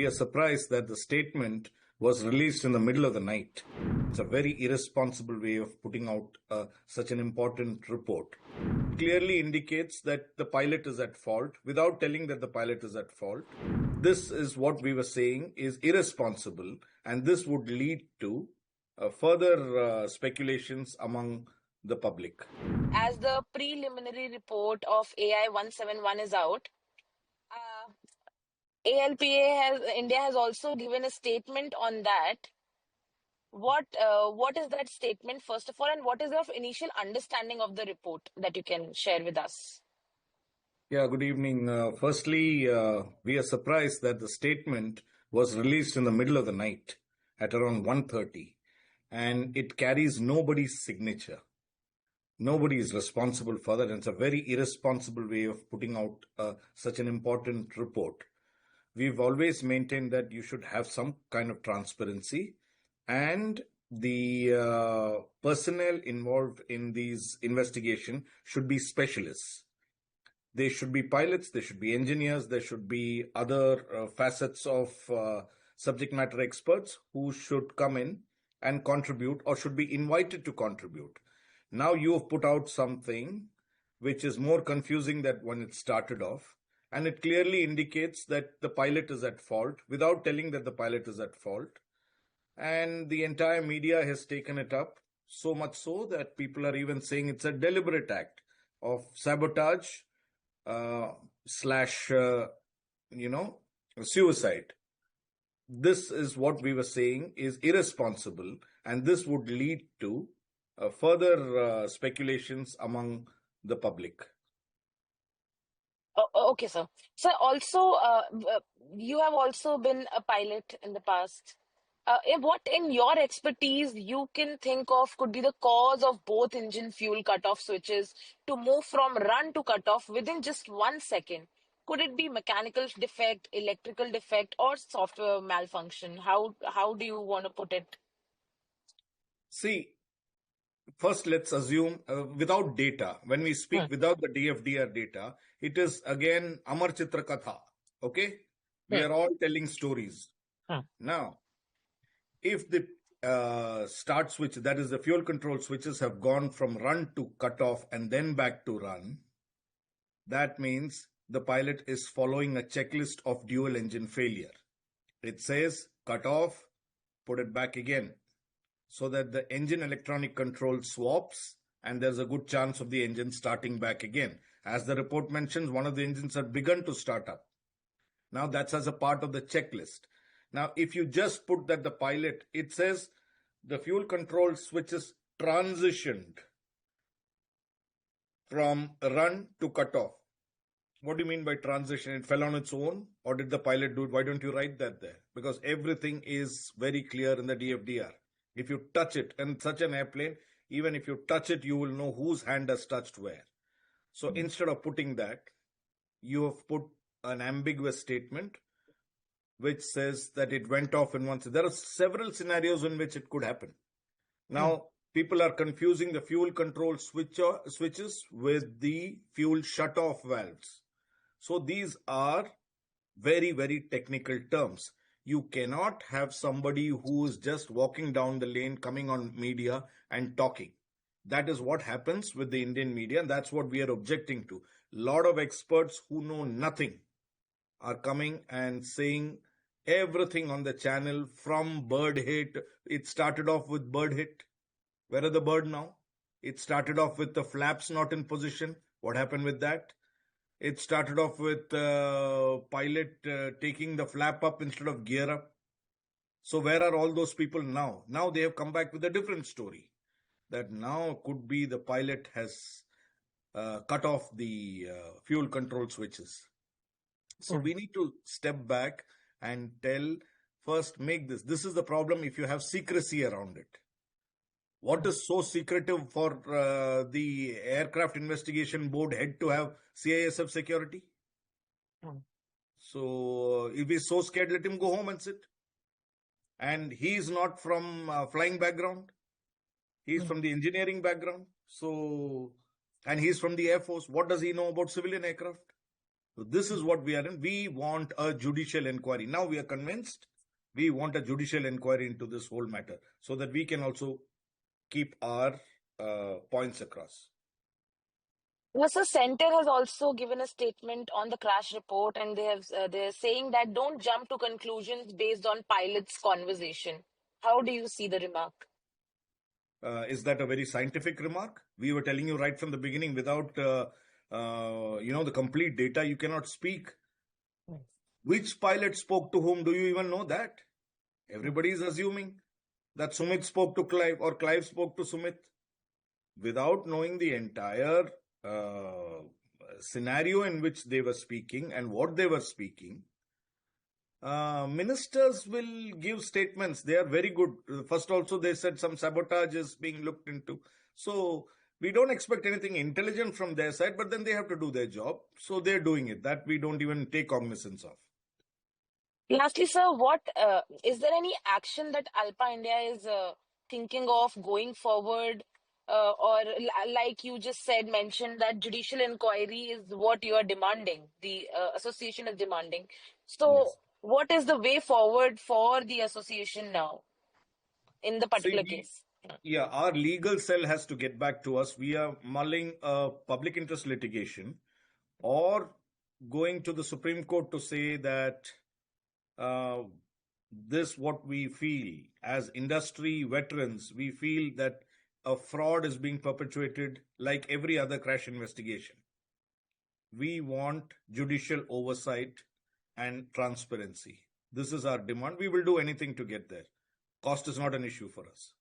we are surprised that the statement was released in the middle of the night. It's a very irresponsible way of putting out such an important report. It clearly indicates that the pilot is at fault without telling that the pilot is at fault. This is what we were saying is irresponsible, and this would lead to further speculations among the public. As the preliminary report of AI 171 is out, India has also given a statement on that. What is that statement, first of all, and what is your initial understanding of the report that you can share with us? Yeah, good evening. Firstly, we are surprised that the statement was released in the middle of the night at around 1:30, and it carries nobody's signature. Nobody is responsible for that, and it's a very irresponsible way of putting out such an important report. We've always maintained that you should have some kind of transparency, and the personnel involved in these investigation should be specialists. They should be pilots, they should be engineers, there should be other facets of subject matter experts who should come in and contribute or should be invited to contribute. Now you have put out something which is more confusing than when it started off, and it clearly indicates that the pilot is at fault without telling that the pilot is at fault. And the entire media has taken it up, so much so that people are even saying it's a deliberate act of sabotage slash suicide. This is what we were saying is irresponsible, and this would lead to further speculations among the public. Okay, sir. Sir, also, you have also been a pilot in the past. What, in your expertise, you can think of could be the cause of both engine fuel cutoff switches to move from run to cutoff within just 1 second? Could it be mechanical defect, electrical defect, or software malfunction? How do you want to put it? See, first let's assume without data, when we speak without the DFDR data, it is again Amar Chitra Katha. Okay? We are all telling stories. Now, if the start switch, that is the fuel control switches, have gone from run to cutoff and then back to run, that means the pilot is following a checklist of dual engine failure. It says cut off, put it back again, so that the engine electronic control swaps and there's a good chance of the engine starting back again. As the report mentions, one of the engines have begun to start up. Now that's as a part of the checklist. Now, if you just put that the pilot, it says the fuel control switches transitioned from run to cutoff. What do you mean by transition? It fell on its own, or did the pilot do it? Why don't you write that there? Because everything is very clear in the DFDR. If you touch it, and such an airplane, even if you touch it, you will know whose hand has touched where. So instead of putting that, you have put an ambiguous statement which says that it went off in one. There are several scenarios in which it could happen. Now, people are confusing the fuel control switches with the fuel shutoff valves. So these are very, very technical terms. You cannot have somebody who is just walking down the lane, coming on media and talking. That is what happens with the Indian media, and that's what we are objecting to. A lot of experts who know nothing are coming and saying everything on the channel from bird hit. It started off with bird hit. Where are the bird now? It started off with the flaps not in position. What happened with that? It started off with pilot taking the flap up instead of gear up. So where are all those people now? Now they have come back with a different story. That now could be the pilot has cut off the fuel control switches. So we need to step back and make this. This is the problem if you have secrecy around it. What is so secretive for the Aircraft Investigation Board head to have CISF security? So if he's so scared, let him go home and sit. And he is not from flying background. He's from the engineering background. So, and he's from the Air Force. What does he know about civilian aircraft? So this is what we are in. We want a judicial inquiry. Now we are convinced we want a judicial inquiry into this whole matter so that we can also keep our points across. Yes, the center has also given a statement on the crash report, and they're saying that don't jump to conclusions based on pilot's conversation. How do you see the remark? Is that a very scientific remark? We were telling you right from the beginning, without the complete data, you cannot speak. Which pilot spoke to whom? Do you even know that? Everybody is assuming that Sumit spoke to Clive or Clive spoke to Sumit without knowing the entire scenario in which they were speaking and what they were speaking. Ministers will give statements. They are very good. First, also, they said some sabotage is being looked into. So, we don't expect anything intelligent from their side, but then they have to do their job. So, they're doing it. That we don't even take cognizance of. Lastly, sir, what is there any action that ALPA India is thinking of going forward? Like you just mentioned that judicial inquiry is what you are demanding, the association is demanding. So, Yes. what is the way forward for the association now in the particular See, case? our legal cell has to get back to us. We are mulling a public interest litigation or going to the Supreme Court to say that uh, this what we feel as industry veterans. We feel that a fraud is being perpetuated like every other crash investigation. We want judicial oversight and transparency. This is our demand. We will do anything to get there. Cost is not an issue for us.